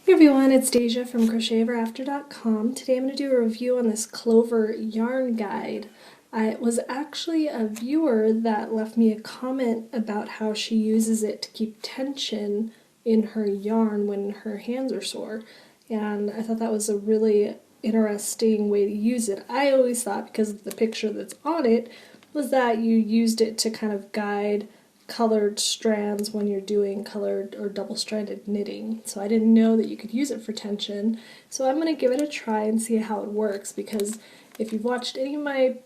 Hey everyone, it's Deja from CrochetEverAfter.com. Today I'm going to do a review on this Clover yarn guide. It was actually a viewer that left me a comment about how she uses it to keep tension in her yarn when her hands are sore. And I thought that was a really interesting way to use it. I always thought, because of the picture that's on it, was that you used it to kind of guide colored strands when you're doing colored or double-stranded knitting. So I didn't know that you could use it for tension. So I'm going to give it a try and see how it works, because if you've watched any of my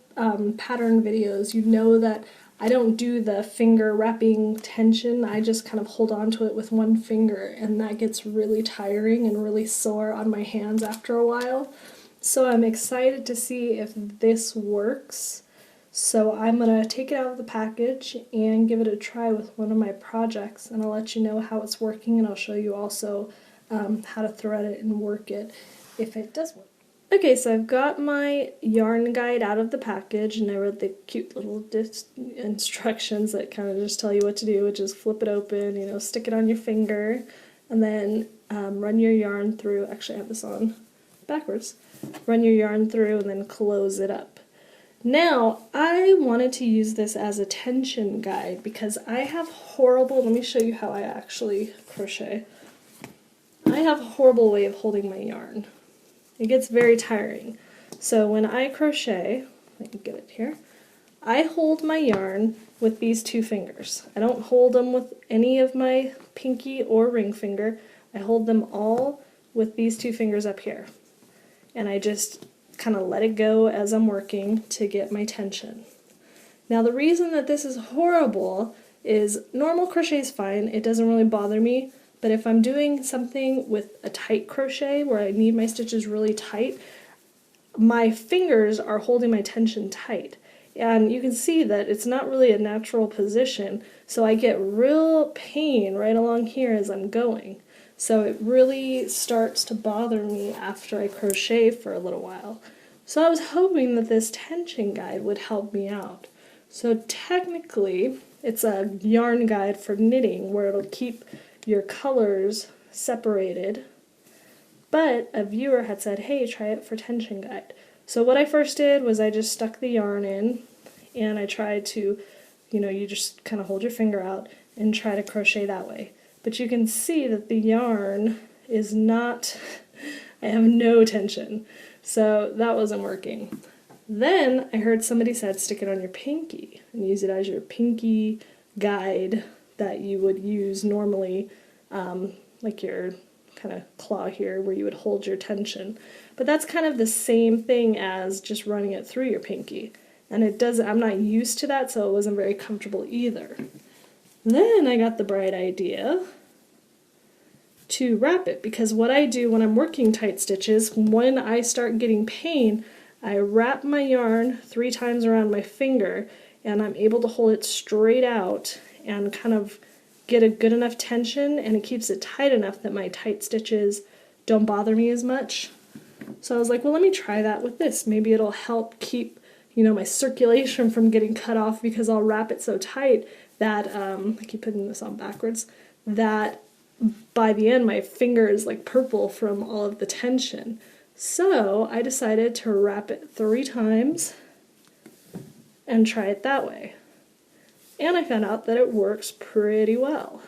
pattern videos, you know that I don't do the finger wrapping tension. I just kind of hold on to it with one finger, and that gets really tiring and really sore on my hands after a while. So I'm excited to see if this works. So I'm going to take it out of the package and give it a try with one of my projects, and I'll let you know how it's working, and I'll show you also how to thread it and work it if it does work. Okay, so I've got my yarn guide out of the package, and I wrote the cute little instructions that kind of just tell you what to do, which is flip it open, stick it on your finger, and then run your yarn through. Actually, I have this on backwards. Run your yarn through and then close it up. Now, I wanted to use this as a tension guide because I have horrible, let me show you how I actually crochet. I have a horrible way of holding my yarn. It gets very tiring. So when I crochet, I can get it here, I hold my yarn with these two fingers. I don't hold them with any of my pinky or ring finger. I hold them all with these two fingers up here. And I just kind of let it go as I'm working to get my tension. Now the reason that this is horrible is normal crochet is fine, it doesn't really bother me, but if I'm doing something with a tight crochet where I need my stitches really tight, my fingers are holding my tension tight. And you can see that it's not really a natural position, so I get real pain right along here as I'm going. So it really starts to bother me after I crochet for a little while. So I was hoping that this tension guide would help me out. So technically, it's a yarn guide for knitting where it'll keep your colors separated. But a viewer had said, hey, try it for tension guide. So what I first did was I just stuck the yarn in, and I tried to, you just kind of hold your finger out and try to crochet that way. But you can see that the yarn is not, I have no tension. So that wasn't working. Then I heard somebody said stick it on your pinky and use it as your pinky guide that you would use normally, like your kind of claw here where you would hold your tension. But that's kind of the same thing as just running it through your pinky. And I'm not used to that, so it wasn't very comfortable either. Then I got the bright idea to wrap it, because what I do when I'm working tight stitches, when I start getting pain, I wrap my yarn 3 times around my finger, and I'm able to hold it straight out and kind of get a good enough tension, and it keeps it tight enough that my tight stitches don't bother me as much. So I was like, well, let me try that with this. Maybe it'll help keep my circulation from getting cut off, because I'll wrap it so tight that, I keep putting this on backwards, that by the end my finger is like purple from all of the tension. So I decided to wrap it 3 times and try it that way. And I found out that it works pretty well.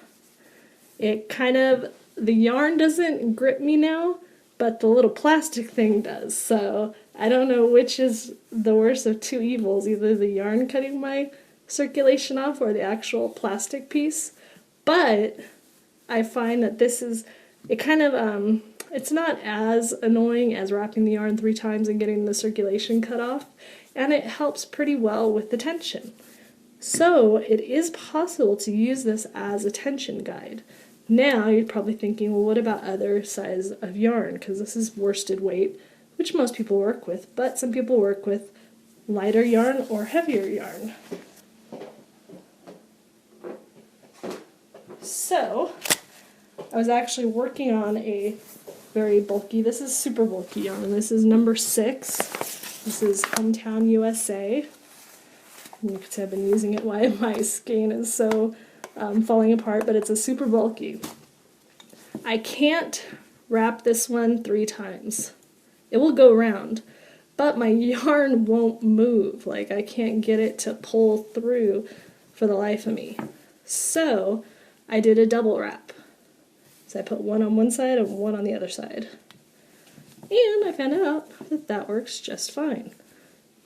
The yarn doesn't grip me now, but the little plastic thing does. So I don't know which is the worst of two evils, either the yarn cutting my circulation off or the actual plastic piece. But I find that it's not as annoying as wrapping the yarn 3 times and getting the circulation cut off, and it helps pretty well with the tension. So it is possible to use this as a tension guide. Now you're probably thinking, well, what about other size of yarn? Because this is worsted weight, which most people work with, but some people work with lighter yarn or heavier yarn. So I was actually working on a very bulky, this is super bulky yarn. This is number 6. This is Hometown USA. And you can see I've been using it while my skein is so falling apart, but it's a super bulky. I can't wrap this one 3 times. It will go round, but my yarn won't move. Like, I can't get it to pull through for the life of me. So I did a double wrap. So I put one on one side and one on the other side. And I found out that that works just fine.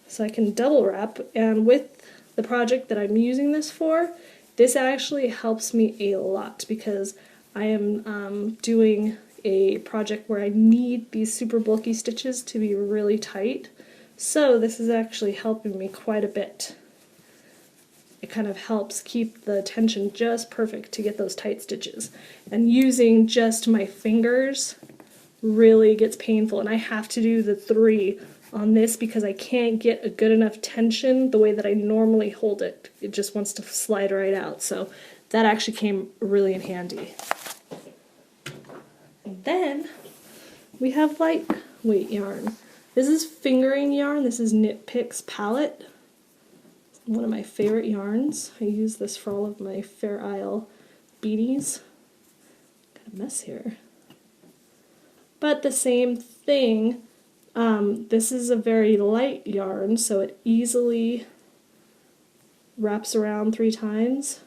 So I can double wrap, and with the project that I'm using this for, this actually helps me a lot because I am doing a project where I need these super bulky stitches to be really tight. So this is actually helping me quite a bit. It kind of helps keep the tension just perfect to get those tight stitches. And using just my fingers really gets painful, and I have to do the 3 on this because I can't get a good enough tension the way that I normally hold it. It just wants to slide right out. So that actually came really in handy. And then we have lightweight yarn. This is fingering yarn. This is Knit Picks Palette. It's one of my favorite yarns. I use this for all of my Fair Isle beanies. Got a mess here. But the same thing, this is a very light yarn, so it easily wraps around 3 times.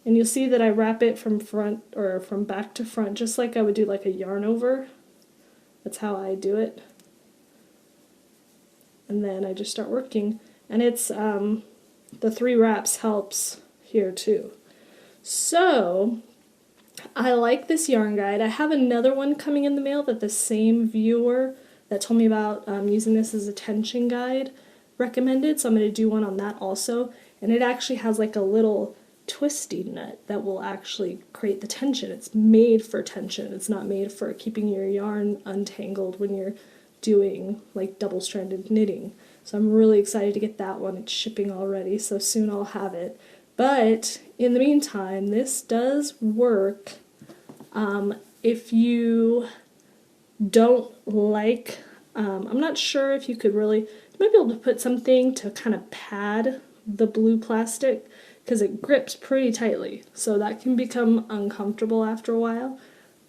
And you'll see that I wrap it from front or from back to front, just like I would do like a yarn over. That's how I do it. And then I just start working. And it's, the 3 wraps helps here too. So, I like this yarn guide. I have another one coming in the mail that the same viewer that told me about using this as a tension guide recommended, so I'm going to do one on that also. And it actually has like a little twisty nut that will actually create the tension. It's made for tension. It's not made for keeping your yarn untangled when you're doing like double-stranded knitting. So I'm really excited to get that one. It's shipping already, so soon I'll have it. But in the meantime, this does work if you don't like, I'm not sure if you could really, you might be able to put something to kind of pad the blue plastic because it grips pretty tightly, so that can become uncomfortable after a while.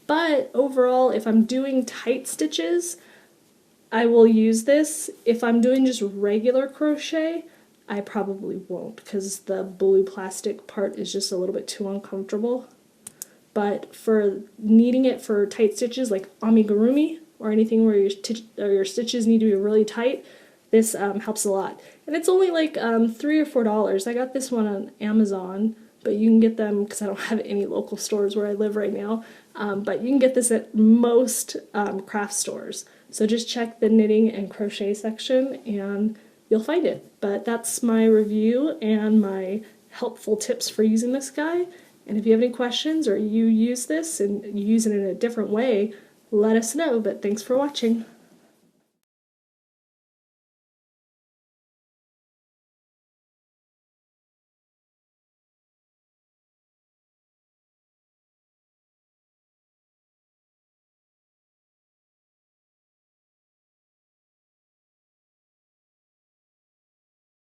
But overall, if I'm doing tight stitches, I will use this. If I'm doing just regular crochet, I probably won't because the blue plastic part is just a little bit too uncomfortable. But for needing it for tight stitches like amigurumi or anything where your stitches need to be really tight, this helps a lot. And it's only like $3 or $4. I got this one on Amazon, but you can get them because I don't have any local stores where I live right now. But you can get this at most craft stores. So just check the knitting and crochet section and you'll find it. But that's my review and my helpful tips for using this guide. And if you have any questions or you use this and you use it in a different way, let us know. But thanks for watching.